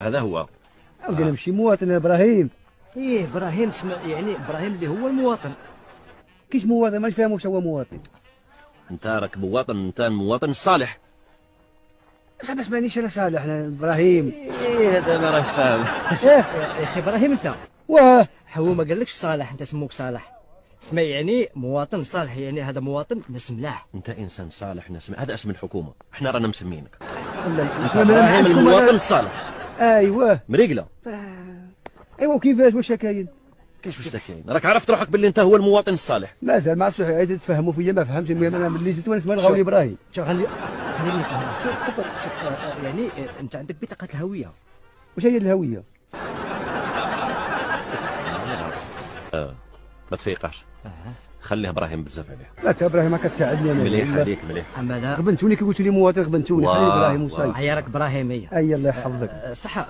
هذا هو. عاود انا ماشي مواطن ابراهيم. ايه ابراهيم يعني ابراهيم اللي هو المواطن. كيش مواطن؟ مانيش فاهم واش هو مواطن. انت راك مواطن، انت المواطن الصالح. ما سمعنيش انا صالح، انا ابراهيم. ايه هذا ما راهش فاهم. يا اخي ابراهيم انت واه هو ما قالكش صالح، انت سموك صالح. اسمع يعني مواطن صالح، يعني هذا مواطن ناس ملاح. انت انسان صالح، هذا اسم الحكومه، احنا رانا مسمينك ابراهيم المواطن الصالح. ايوه مريقله. ايوا كيفاش واش كاين؟ كاش واش كاين؟ راك عرفت روحك باللي انت هو المواطن الصالح. مازال ما عرفتش عاد تفهموا فيا، ما فهمتش. المهم انا ملي جيت وانا نسمع الغاولي ابراهيم. شوف خليني نفهم. شوف يعني انت عندك بطاقه الهويه. واش هي الهويه؟ ما تفيقاش. خليه ابراهيم بزاف عليه. لا ابراهيم ما كتساعدني انا. مليح عليك مليح. اما لا غبنتوني كي قلت لي مواطن، غبنتوني. خليني ابراهيم وصاي. هي راك ابراهيميه. اي الله يحفظك. صح.